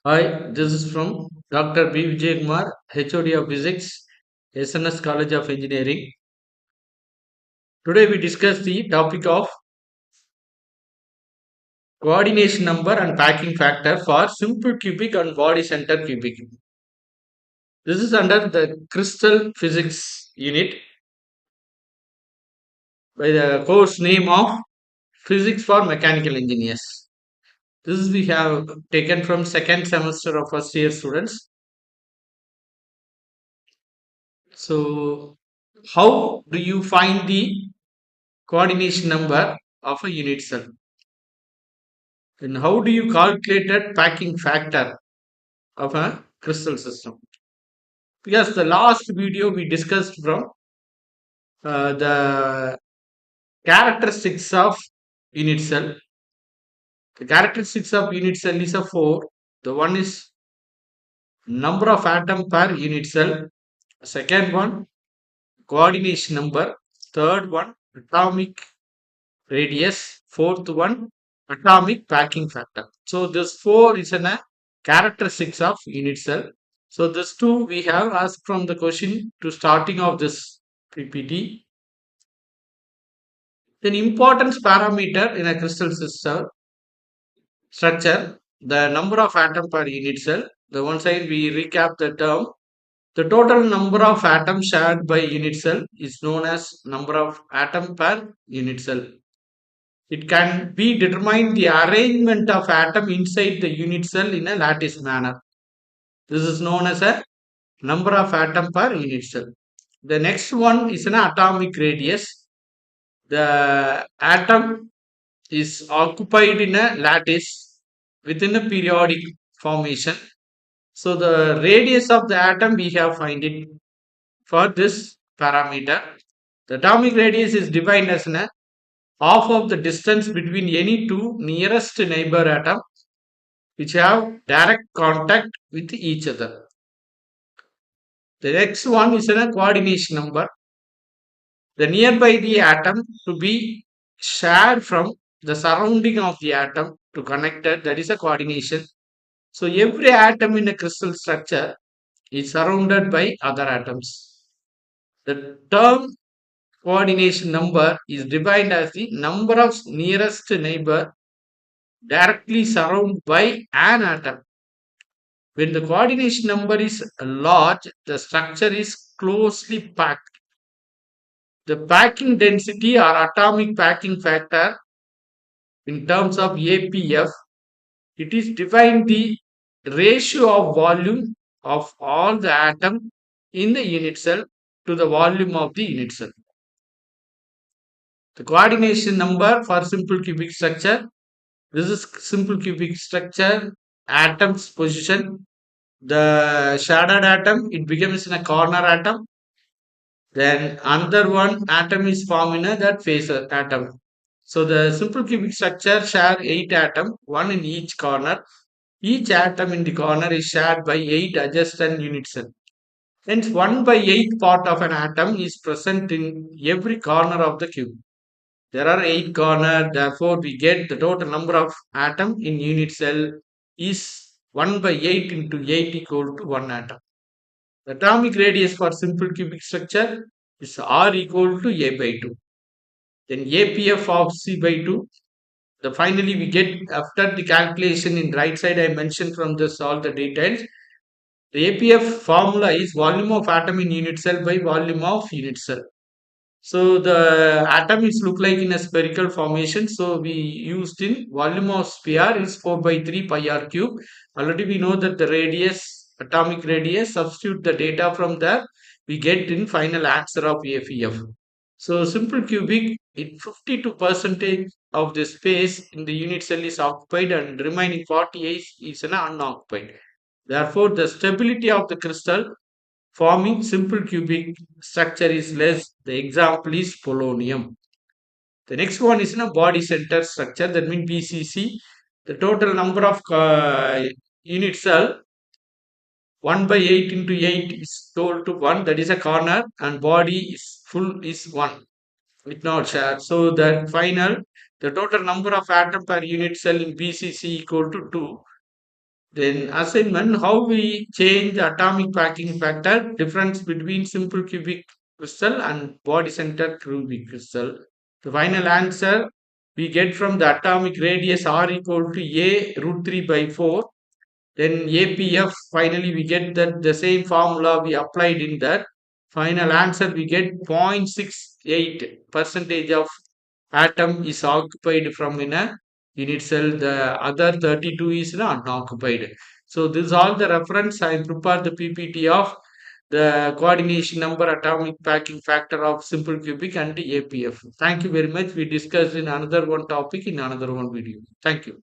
Hi, this is from Dr. B. Vijay Kumar, HOD of Physics, SNS College of Engineering. Today we discuss the topic of coordination number and packing factor for simple cubic and body center cubic. This is under the crystal physics unit by the course name of Physics for Mechanical Engineers. This is we have taken from second semester of first year students. So, how do you find the coordination number of a unit cell? And how do you calculate that packing factor of a crystal system? Because the last video we discussed from the characteristics of unit cell. The characteristics of unit cell is a four. The one is number of atom per unit cell. Second one, coordination number. Third one, atomic radius. Fourth one, atomic packing factor. So this four is a characteristics of unit cell. So this two we have asked from the question to starting of this PPT. Then importance parameter in a crystal system structure, the number of atom per unit cell. The one side we recap the term. The total number of atoms shared by unit cell is known as number of atom per unit cell. It can be determined the arrangement of atom inside the unit cell in a lattice manner. This is known as a number of atom per unit cell. The next one is an atomic radius. The atom is occupied in a lattice within a periodic formation. So the radius of the atom we have find it for this parameter. The atomic radius is defined as half of the distance between any two nearest neighbor atom which have direct contact with each other. The next one is a coordination number. The nearby the atom to be shared from the surrounding of the atom to connected, that is a coordination. So every atom in a crystal structure is surrounded by other atoms. The term coordination number is defined as the number of nearest neighbor directly surrounded by an atom. When the coordination number is large, the structure is closely packed. The packing density or atomic packing factor in terms of APF, it is defined the ratio of volume of all the atom in the unit cell to the volume of the unit cell. The coordination number for simple cubic structure, this is simple cubic structure, atom's position. The shaded atom, it becomes in a corner atom. Then another one atom is formed in that phase atom. So the simple cubic structure share 8 atoms, one in each corner. Each atom in the corner is shared by 8 adjacent unit cells. Hence 1 by 8 part of an atom is present in every corner of the cube. There are 8 corners, therefore we get the total number of atom in unit cell is 1 by 8 into 8 equal to 1 atom. The atomic radius for simple cubic structure is R equal to A by 2. Then APF of C by 2. The finally we get after the calculation in right side I mentioned from this all the details. The APF formula is volume of atom in unit cell by volume of unit cell. So the atom is look like in a spherical formation. So we used in volume of sphere is 4 by 3 pi r cube. Already we know that the radius, atomic radius, substitute the data from there. We get in final answer of APF. So simple cubic, in 52% of the space in the unit cell is occupied and remaining 48 is unoccupied. Therefore, the stability of the crystal forming simple cubic structure is less. The example is polonium. The next one is a body center structure, that means BCC. The total number of unit cell 1 by 8 into 8 is told to 1, that is a corner, and body is full is 1 with not share. So that final, the total number of atom per unit cell in BCC equal to 2. Then assignment, how we change the atomic packing factor, difference between simple cubic crystal and body center cubic crystal. The final answer we get from the atomic radius R equal to A root 3 by 4. Then APF, finally we get that the same formula we applied in that. Final answer we get 0.68 percentage of atom is occupied from in a unit cell. The other 32 is unoccupied. So this is all the reference. I prepared the PPT of the coordination number, atomic packing factor of simple cubic and APF. Thank you very much. We discussed in another one topic in another one video. Thank you.